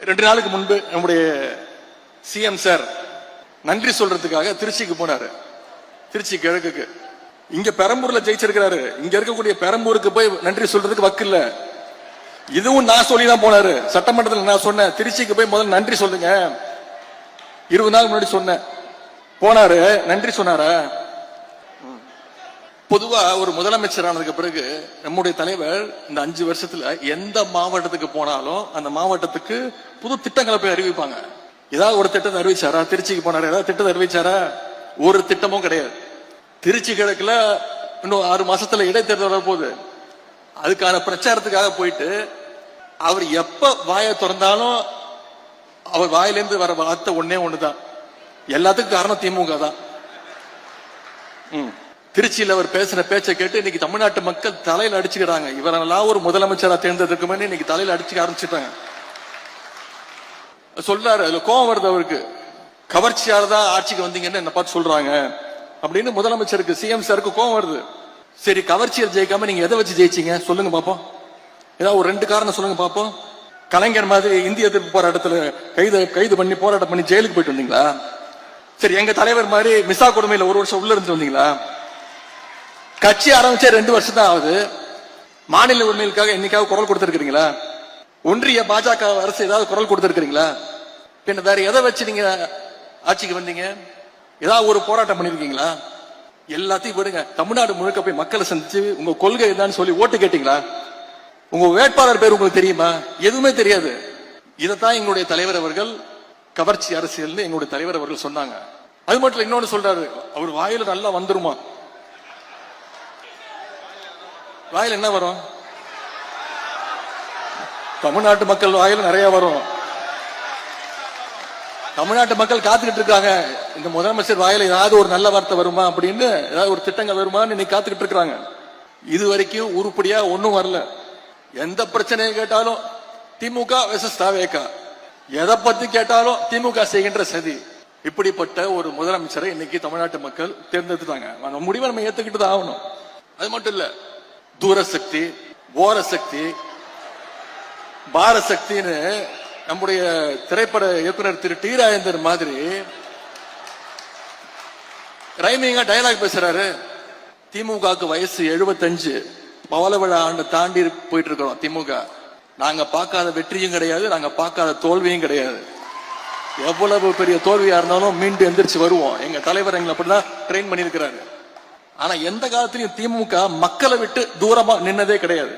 2 நாளுக்கு முன்பு நம்முடைய சிஎம் சார் நன்றி சொல்றதுக்காக திருச்சிக்கு போனாரு. திருச்சி கிழக்குக்கு. இங்க பெரம்பூர்ல ஜெயிச்சிருக்கிறாரு. இங்க இருக்கக்கூடிய பெரம்பூருக்கு போய் நன்றி சொல்றதுக்கு வக்கு இல்ல. இதுவும் நான் சொல்லிதான் போனாரு. சட்டமன்றத்தில் நான் சொன்னேன், திருச்சிக்கு போய் முதல்ல நன்றி சொல்லுங்க. 20 நாள் முன்னாடி சொன்னேன். போனாரு, நன்றி சொன்னாரா? பொதுவா ஒரு முதலமைச்சர் ஆனதுக்கு பிறகு நம்முடைய தலைவர் இந்த 5 வருஷத்துல எந்த மாவட்டத்துக்கு போனாலும் அந்த மாவட்டத்துக்கு புது திட்டங்களை போய் அறிவிப்பாங்க. ஏதாவது ஒரு திட்டத்தை அறிவிச்சாரா? திருச்சிக்கு போனாரு, ஏதாவது திட்டத்தை அறிவிச்சாரா? ஒரு திட்டமும் கிடையாது. திருச்சி கிழக்குல இன்னும் 6 மாசத்துல இடைத்தேர்தல் வரப்போகுது. அதுக்கான பிரச்சாரத்துக்காக போயிட்டு அவர் எப்ப வாயை திறந்தாலும் அவர் வாயிலிருந்து வர வார்த்தை ஒண்ணுதான், எல்லாத்துக்கும் காரணம் திமுக தான். திருச்சியில் அவர் பேசுற பேச்சை கேட்டு இன்னைக்கு தமிழ்நாட்டு மக்கள் தலையில அடிச்சுக்கிறாங்க. இவரெல்லாம் ஒரு முதலமைச்சரா தேர்ந்தெடுக்குமே இன்னைக்கு தலையில அடிச்சுக்க ஆரம்பிச்சுட்டாங்க. சொல்றாரு, அதுல கோவம் வருது அவருக்கு. கவர்ச்சியால தான் ஆட்சிக்கு வந்தீங்கன்னு என்ன பார்த்து சொல்றாங்க அப்படின்னு முதலமைச்சருக்கு சிஎம் சாருக்கு கோவம் வருது. சரி, கவர்ச்சியில் ஜெயிக்காம நீங்க எதை வச்சு ஜெயிச்சீங்க சொல்லுங்க பாப்போம். ஏதாவது ஒரு 2 காரணம் சொல்லுங்க பாப்போம். கலைஞர் மாதிரி இந்திய எதிர்ப்பு போராட்டத்துல கைது பண்ணி போராட்டம் பண்ணி ஜெயிலுக்கு போயிட்டு வந்தீங்களா? சரி, எங்க தலைவர் மாதிரி மிசா கொடுமையில 1 வருஷம் உள்ள இருந்து வந்தீங்களா? கட்சி ஆரம்பிச்சே 2 வருஷம் தான் ஆகுது. மாநில உரிமைகளுக்காக என்னைக்காவது குரல் கொடுத்திருக்கீங்களா? ஒன்றிய பாஜக அரசு ஏதாவது குரல் கொடுத்திருக்கீங்களா? பின்ன வேற எதை வச்சு நீங்க ஆட்சிக்கு வந்தீங்க? ஏதாவது ஒரு போராட்டம் பண்ணிருக்கீங்களா? எல்லாத்தையும் விடுங்க. தமிழ்நாடு முழுக்க போய் மக்களை சந்திச்சு உங்க கொள்கை என்னன்னு சொல்லி ஓட்டு கேட்டீங்களா? உங்க வேட்பாளர் பேர் உங்களுக்கு தெரியுமா? எதுவுமே தெரியாது. இதைத்தான் எங்களுடைய தலைவர் அவர்கள் கவர்ச்சி அரசியல் எங்களுடைய தலைவர் அவர்கள் சொன்னாங்க. அது மட்டும் இன்னொன்னு சொல்றாரு, அவர் வாயில நல்லா வந்துருமா? வாயில என்ன வரும்? தமிழ்நாட்டு மக்கள் வாயில நிறைய வரும். தமிழ்நாட்டு மக்கள் காத்துக்கிட்டு இருக்காங்க, இந்த முதலமைச்சர் வாயில ஏதாவது ஒரு நல்ல வார்த்தை வருமா அப்படின்னு, ஏதாவது ஒரு திட்டங்கள் வருமான்னு இன்னைக்கு காத்துக்கிட்டு இருக்காங்க. இது வரைக்கும் உருப்படியா ஒன்னும் வரல. எந்த பிரச்சனையை கேட்டாலும் திமுக வெர்சஸ் தாவேகா, எதை பத்தி கேட்டாலும் திமுக செய்கின்ற சதி. இப்படிப்பட்ட ஒரு முதலமைச்சரை இன்னைக்கு தமிழ்நாட்டு மக்கள் தேர்ந்தெடுத்துட்டாங்க. அந்த முடிவை நம்ம ஏத்துக்கிட்டு தான் ஆகணும். அது மட்டும் இல்ல, தூரசக்தி, ஓரசக்தி, பாரசக்தின்னு நம்முடைய திரைப்பட இயக்குனர் திரு டி ராஜேந்தர் மாதிரி ரைமிங்கா டயலாக் பேசுறாரு. திமுகவுக்கு வயசு 75, பவள விழா ஆண்டு தாண்டி போயிட்டு இருக்கிறோம். திமுக நாங்க பார்க்காத வெற்றியும் கிடையாது, நாங்க பார்க்காத தோல்வியும் கிடையாது. எவ்வளவு பெரிய தோல்வியா இருந்தாலும் மீண்டும் எந்திரிச்சு வருவோம். எங்க தலைவர் எங்களை அப்படிதான் ட்ரெயின் பண்ணிருக்கிறாரு. ஆனா எந்த காலத்திலையும் திமுக மக்களை விட்டு தூரமா நின்னதே கிடையாது.